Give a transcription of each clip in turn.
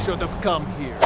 should have come here.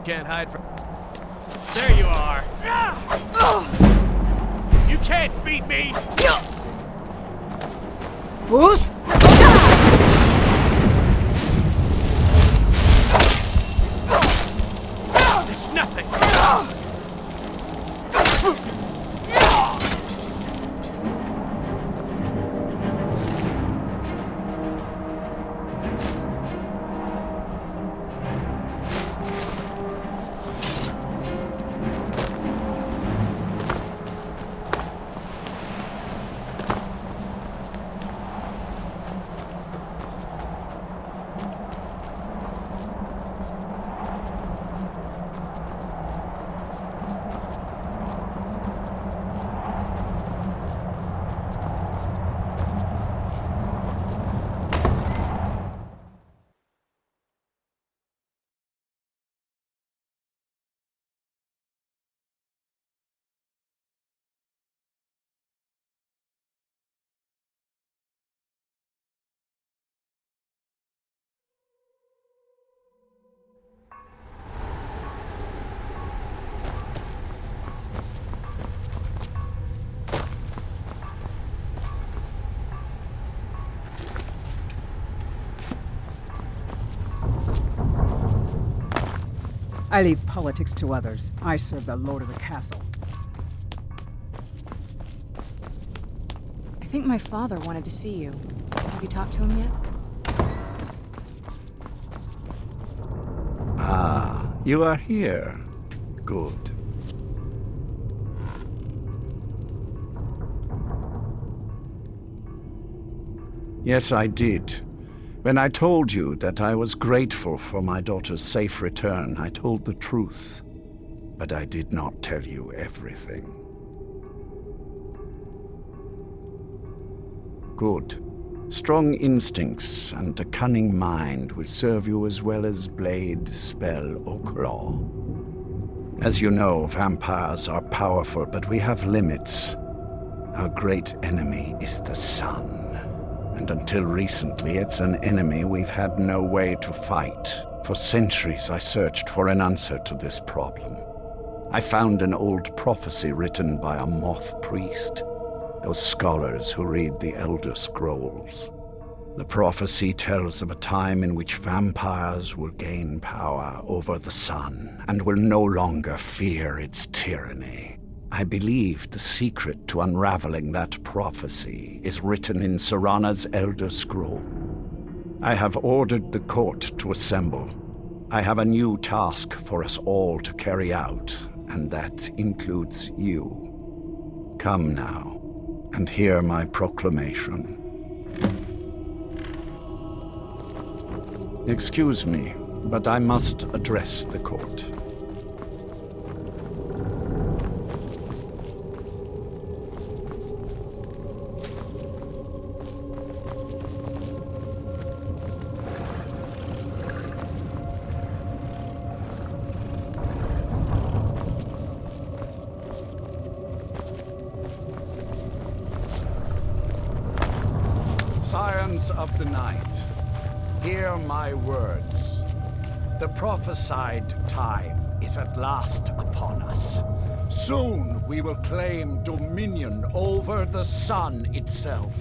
Can't hide from... There you are! You can't beat me! Bruce? There's nothing! I leave politics to others. I serve the lord of the castle. I think my father wanted to see you. Have you talked to him yet? Ah, you are here. Good. Yes, I did. When I told you that I was grateful for my daughter's safe return, I told the truth. But I did not tell you everything. Good. Strong instincts and a cunning mind will serve you as well as blade, spell, or claw. As you know, vampires are powerful, but we have limits. Our great enemy is the sun. And until recently, it's an enemy we've had no way to fight. For centuries, I searched for an answer to this problem. I found an old prophecy written by a moth priest, those scholars who read the Elder Scrolls. The prophecy tells of a time in which vampires will gain power over the sun and will no longer fear its tyranny. I believe the secret to unraveling that prophecy is written in Serana's Elder Scroll. I have ordered the court to assemble. I have a new task for us all to carry out, and that includes you. Come now, and hear my proclamation. Excuse me, but I must address the court. Scions of the night, hear my words. The prophesied time is at last upon us. Soon we will claim dominion over the sun itself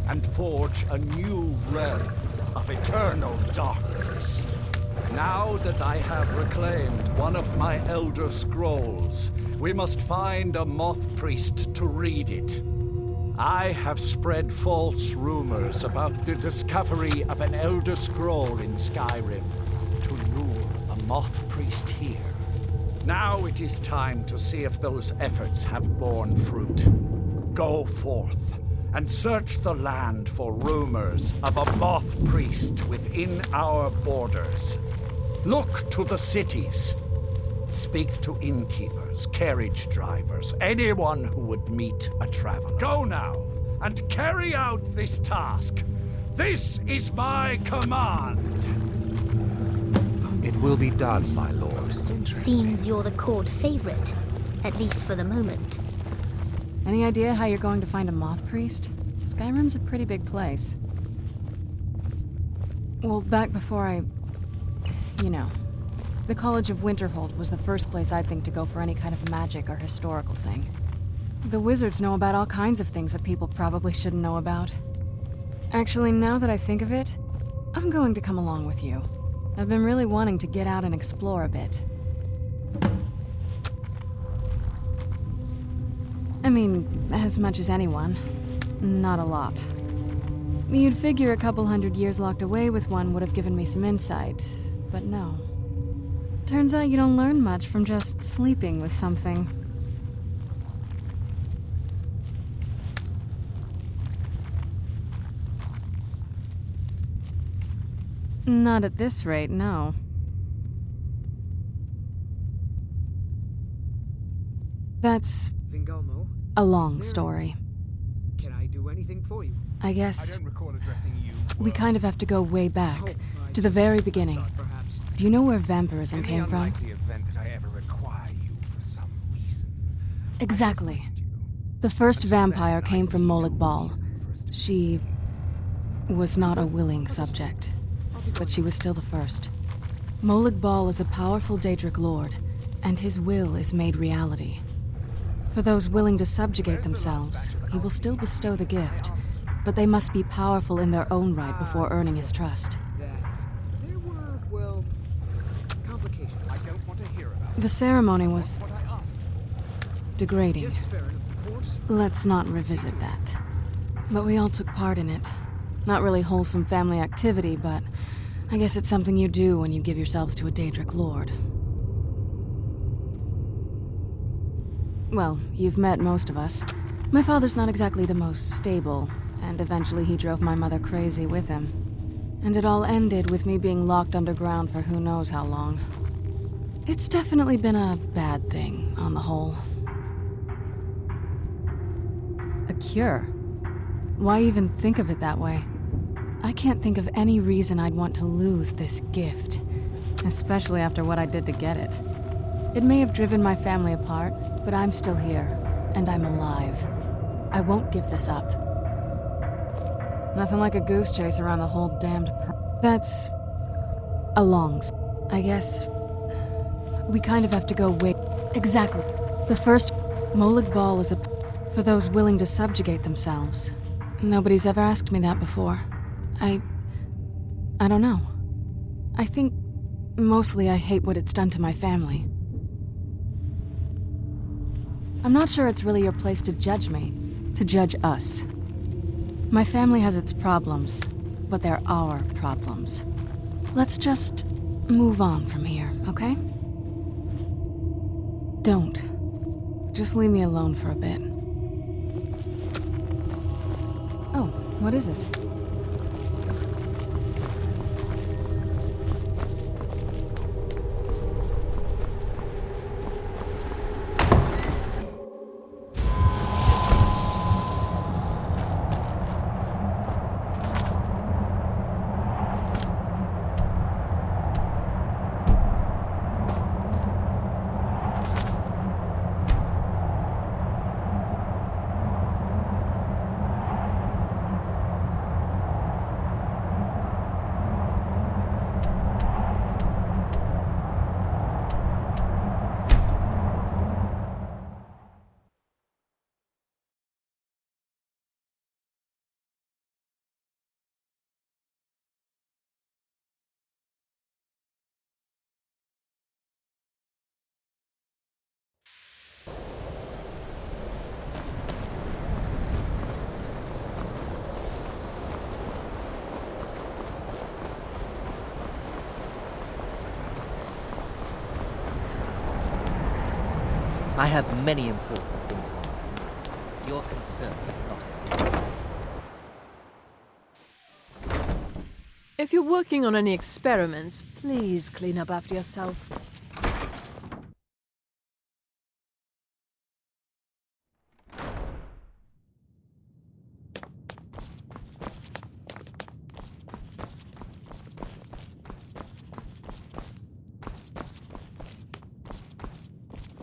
and forge a new realm of eternal darkness. Now that I have reclaimed one of my Elder Scrolls, we must find a Moth Priest to read it. I have spread false rumors about the discovery of an Elder Scroll in Skyrim to lure a Moth Priest here. Now it is time to see if those efforts have borne fruit. Go forth and search the land for rumors of a Moth Priest within our borders. Look to the cities. Speak to innkeepers, carriage drivers, anyone who would meet a traveler. Go now and carry out this task. This is my command. It will be done, my lord. Seems you're the court favorite, at least for the moment. Any idea how you're going to find a Moth Priest? Skyrim's a pretty big place. Well, back before you know, the College of Winterhold was the first place I'd think to go for any kind of magic or historical thing. The wizards know about all kinds of things that people probably shouldn't know about. Actually, now that I think of it, I'm going to come along with you. I've been really wanting to get out and explore a bit. I mean, as much as anyone. Not a lot. You'd figure a couple hundred years locked away with one would have given me some insight, but no. Turns out you don't learn much from just sleeping with something. Not at this rate, no. That's Vingalmo, a long story. can I do anything for you? I I guess don't recall addressing you. we kind of have to go way back, to the very beginning. Perhaps. Do you know where vampirism In the came from? unlikely event that I ever require you for some reason. Exactly. The first vampire came from Molag Bal. She was not a willing subject, but she was still the first. Molag Bal is a powerful Daedric lord, and his will is made reality. For those willing to subjugate themselves, he will still bestow the gift, but they must be powerful in their own right before earning his trust. There were, well, complications. I don't want to hear about The ceremony was what I asked. degrading. Yes, fair enough, of course. Let's not revisit that. But we all took part in it. Not really wholesome family activity, but I guess it's something you do when you give yourselves to a Daedric lord. Well, you've met most of us. My father's not exactly the most stable, and eventually he drove my mother crazy with him. And it all ended with me being locked underground for who knows how long. It's definitely been a bad thing, on the whole. A cure? Why even think of it that way? I can't think of any reason I'd want to lose this gift, especially after what I did to get it. It may have driven my family apart, but I'm still here, and I'm alive. I won't give this up. Nothing like a goose chase around the whole damned That's a long I guess we kind of have to go way... Exactly. The first Molag Bal is for those willing to subjugate themselves. Nobody's ever asked me that before. I don't know. I think mostly I hate what it's done to my family. I'm not sure it's really your place to judge me, to judge us. My family has its problems, but they're our problems. Let's just move on from here, okay? Don't. Just leave me alone for a bit. Oh, what is it? I have many important things on mind. Your concerns are not. If you're working on any experiments, please clean up after yourself.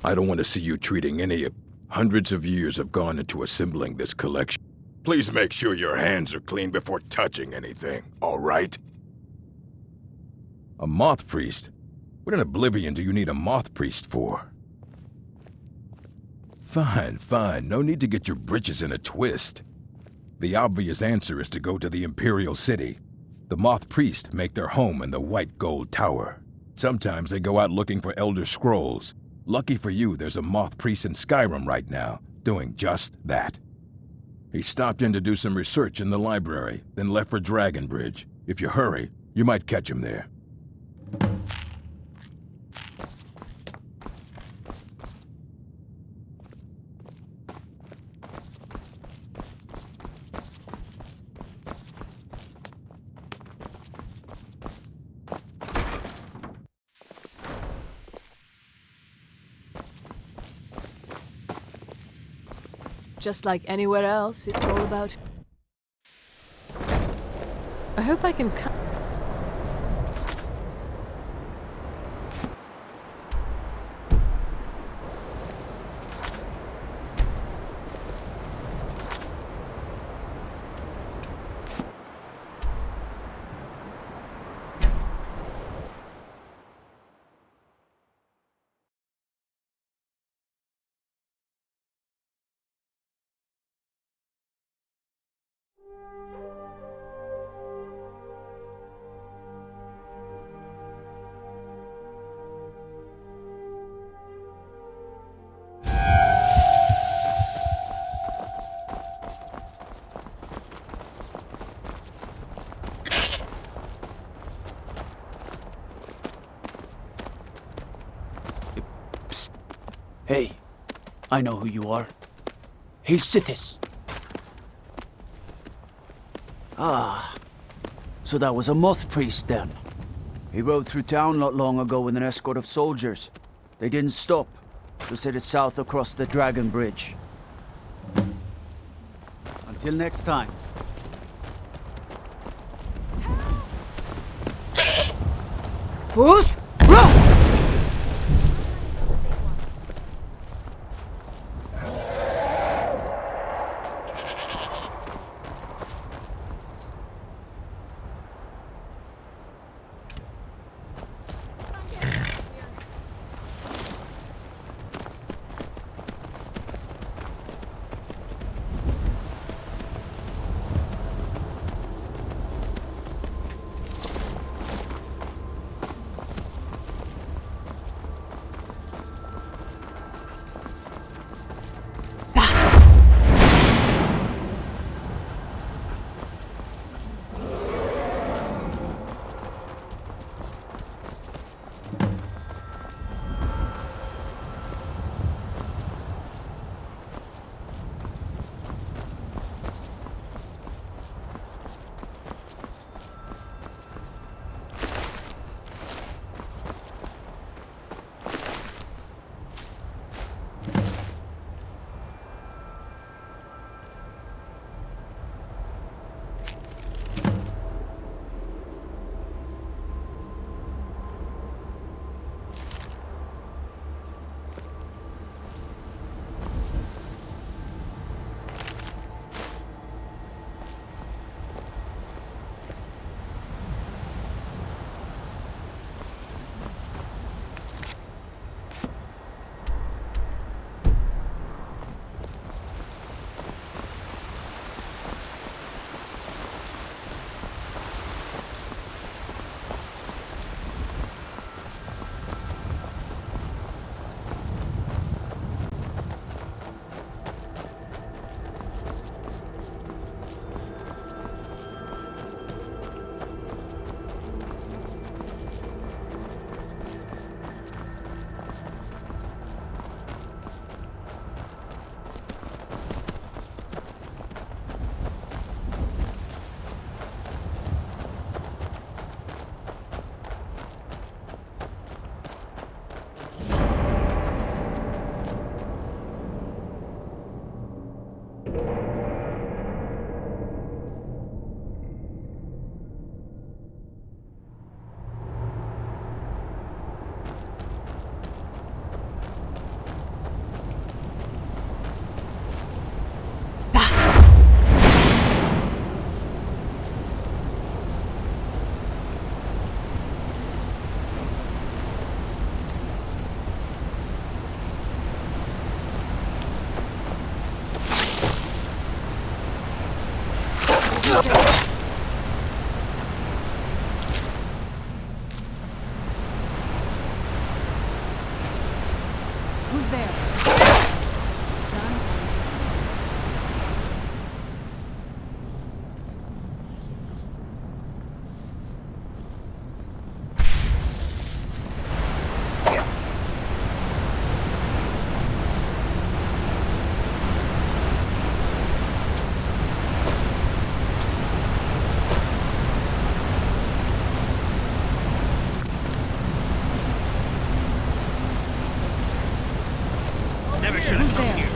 I don't want to see you treating any of... Hundreds of years have gone into assembling this collection. Please make sure your hands are clean before touching anything, all right? A moth priest? What in oblivion do you need a moth priest for? Fine, fine. No need to get your britches in a twist. The obvious answer is to go to the Imperial City. The moth priests make their home in the White Gold Tower. Sometimes they go out looking for Elder Scrolls. Lucky for you, there's a moth priest in Skyrim right now, doing just that. He stopped in to do some research in the library, then left for Dragonbridge. If you hurry, you might catch him there. Just like anywhere else, it's all about... I hope I can come... Hey, I know who you are. Hail Sithis. Ah, so that was a moth priest then. He rode through town not long ago with an escort of soldiers. They didn't stop, just headed south across the Dragon Bridge. Until next time. Fools! Who's there? Done? Never should have come here.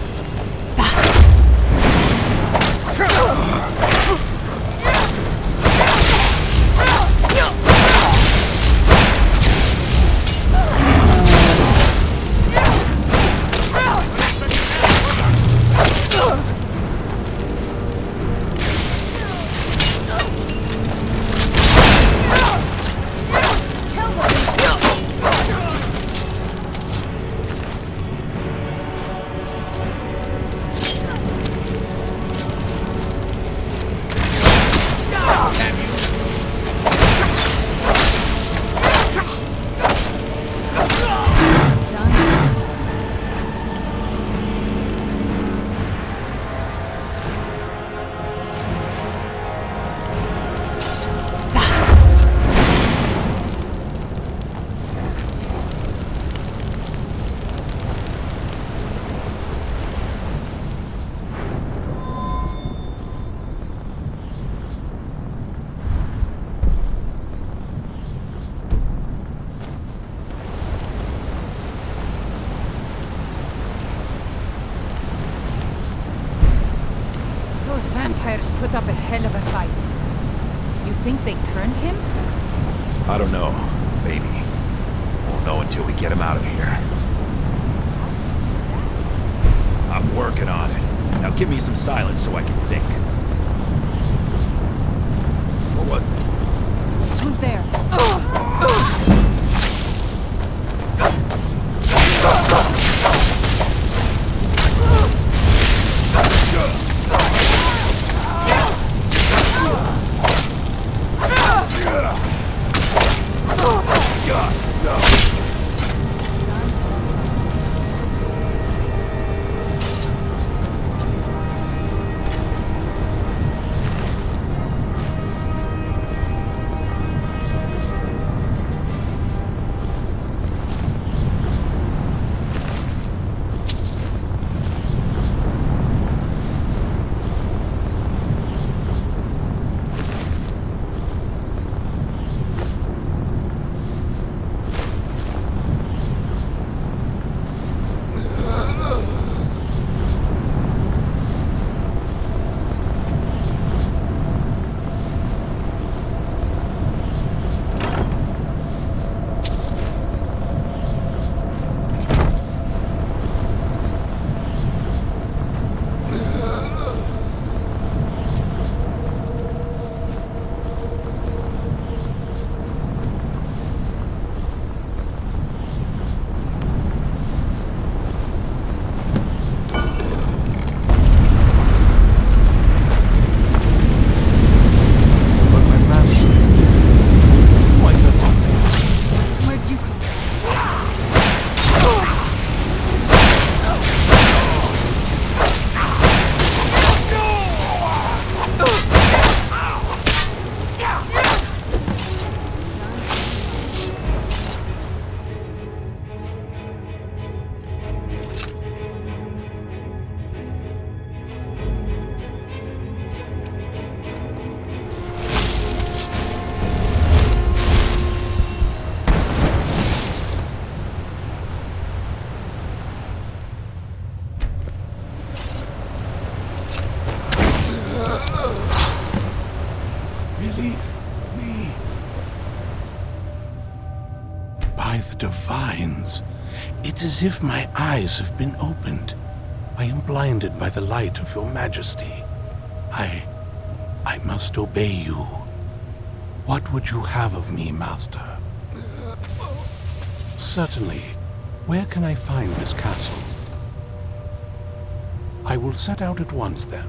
Those vampires put up a hell of a fight. You think they turned him? I don't know. Maybe. Won't know until we get him out of here. I'm working on it. Now give me some silence so I can think. What was it? Who's there? Release me. By the divines, it's as if my eyes have been opened. I am blinded by the light of your majesty. I must obey you. What would you have of me, master? Certainly. Where can I find this castle? I will set out at once, then.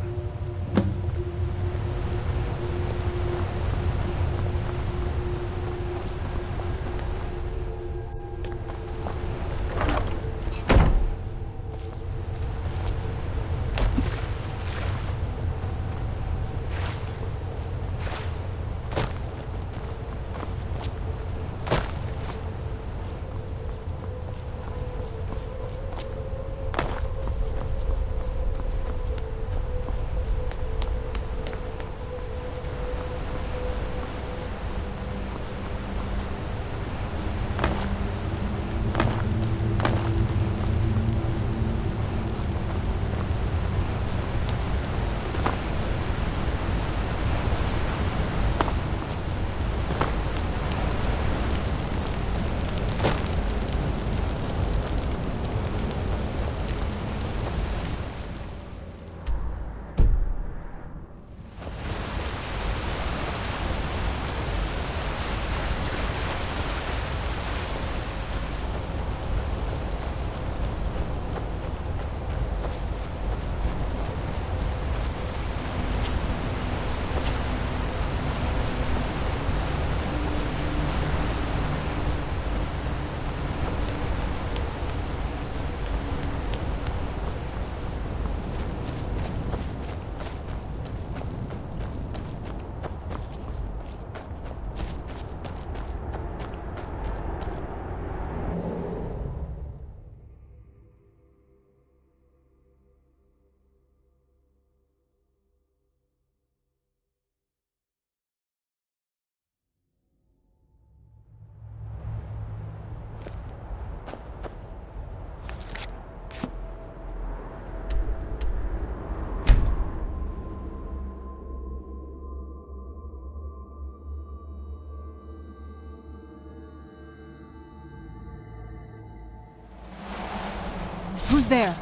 Who's there?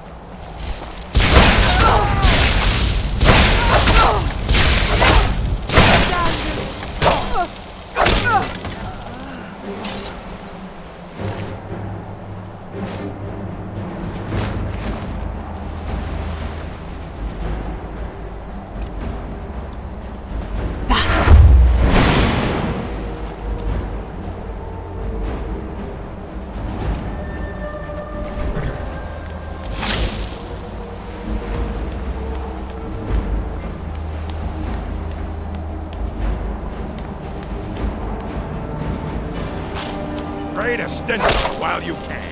Create a stench while you can.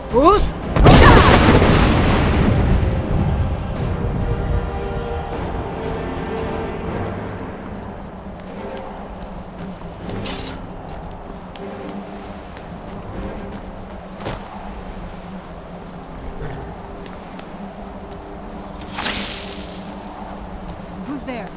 Who's? Who's there?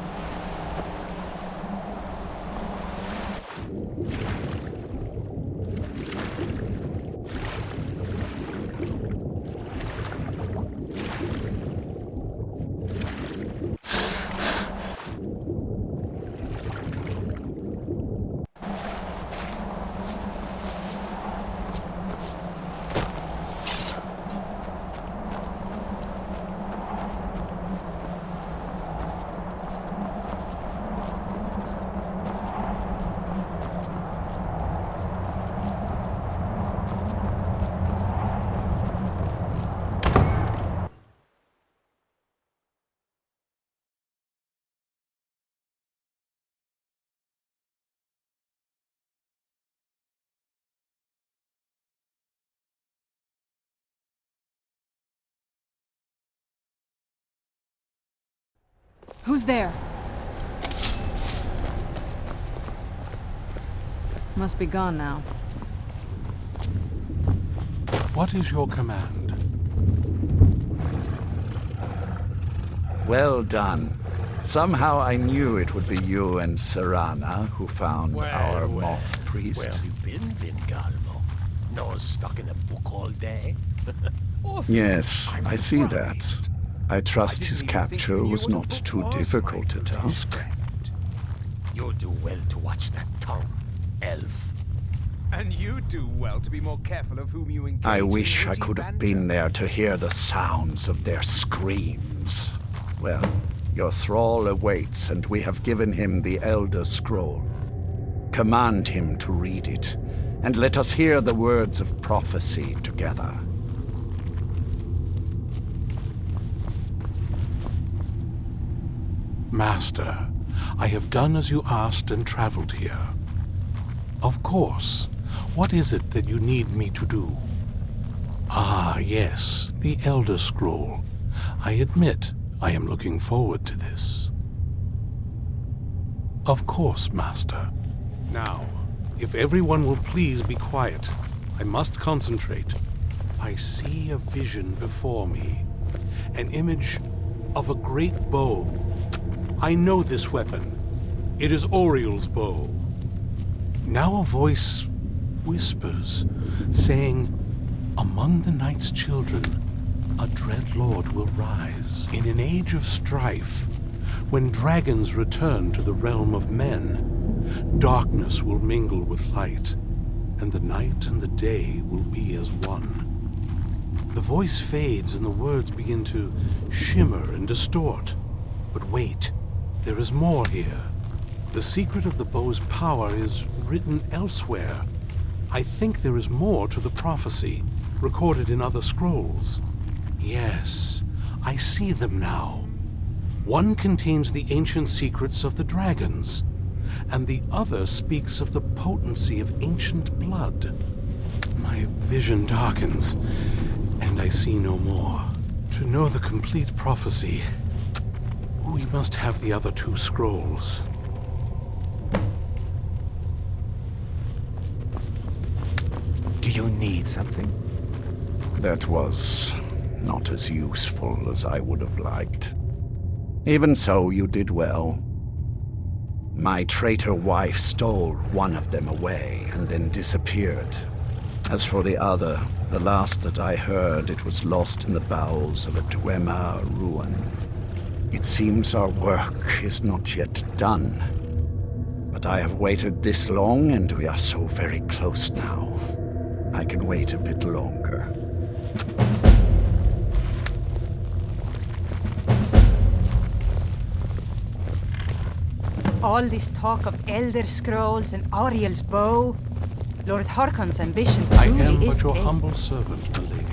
Who's there? Must be gone now. What is your command? Well done. Somehow I knew it would be you and Serana who found our moth priest. Where have you been, Vingalmo? Nose stuck in a book all day? Yes, I see that. I trust his capture was not too difficult a task. You do well to watch that tongue, elf. And you do well to be more careful of whom you engage. I wish in I witty could have banter. been there to hear the sounds of their screams. Well, your thrall awaits, and we have given him the Elder Scroll. Command him to read it, and let us hear the words of prophecy together. Master, I have done as you asked and traveled here. Of course. What is it that you need me to do? Ah, yes, the Elder Scroll. I admit I am looking forward to this. Of course, Master. Now, if everyone will please be quiet, I must concentrate. I see a vision before me, an image of a great bow. I know this weapon. It is Oriel's bow. Now a voice whispers, saying, among the night's children, a dread lord will rise. In an age of strife, when dragons return to the realm of men, darkness will mingle with light, and the night and the day will be as one. The voice fades and the words begin to shimmer and distort. But wait. There is more here. The secret of the bow's power is written elsewhere. I think there is more to the prophecy, recorded in other scrolls. Yes, I see them now. One contains the ancient secrets of the dragons, and the other speaks of the potency of ancient blood. My vision darkens, and I see no more. To know the complete prophecy, we must have the other two scrolls. Do you need something? That was not as useful as I would have liked. Even so, you did well. My traitor wife stole one of them away and then disappeared. As for the other, the last that I heard, it was lost in the bowels of a Dwemer ruin. It seems our work is not yet done. But I have waited this long, and we are so very close now. I can wait a bit longer. All this talk of Elder Scrolls and Ariel's bow. Lord Harkon's ambition I truly am is but your big. humble servant, my lady.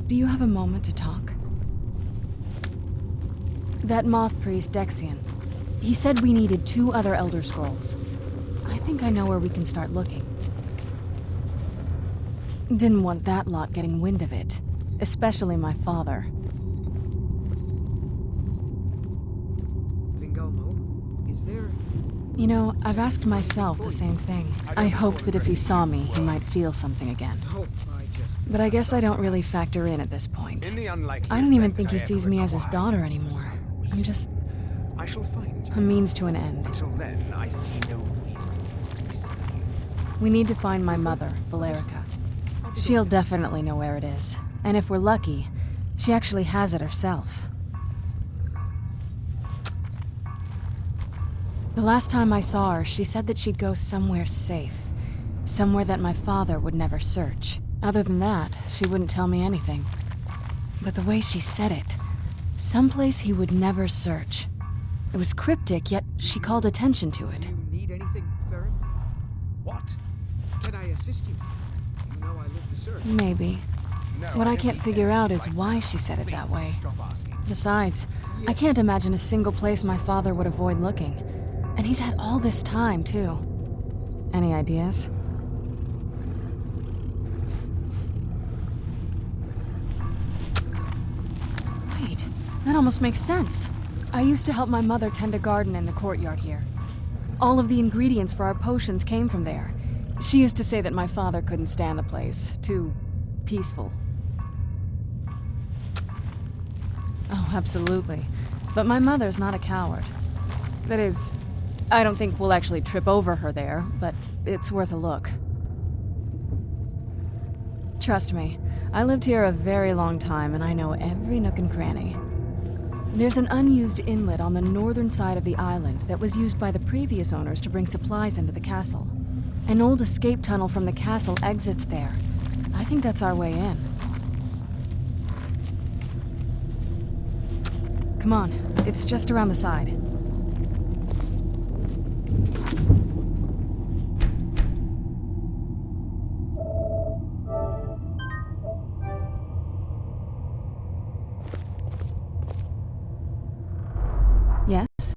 Do you have a moment to talk? That moth priest, Dexian. He said we needed 2 other Elder Scrolls. I think I know where we can start looking. Didn't want that lot getting wind of it. Especially my father. Vingalmo, is there... You know, I've asked myself the same thing. I hoped that if he saw me, he might feel something again. But I guess I don't really factor in at this point. I don't even think he sees me as his daughter anymore. I'm just... I shall find a means to an end. Until then, I see no reason. We need to find my mother, Valerica. She'll definitely know where it is. And if we're lucky, she actually has it herself. The last time I saw her, she said that she'd go somewhere safe. Somewhere that my father would never search. Other than that, she wouldn't tell me anything. But the way she said it, someplace he would never search. It was cryptic, yet she called attention to it. Do you need anything, Farron? What? Can I assist you? You know I live to serve. Maybe. What I can't figure out is why she said it that way. Besides, I can't imagine a single place my father would avoid looking. And he's had all this time, too. Any ideas? Wait, that almost makes sense. I used to help my mother tend a garden in the courtyard here. All of the ingredients for our potions came from there. She used to say that my father couldn't stand the place. Too peaceful. Oh, absolutely. But my mother's not a coward. That is, I don't think we'll actually trip over her there, but it's worth a look. Trust me, I lived here a very long time and I know every nook and cranny. There's an unused inlet on the northern side of the island that was used by the previous owners to bring supplies into the castle. An old escape tunnel from the castle exits there. I think that's our way in. Come on, it's just around the side.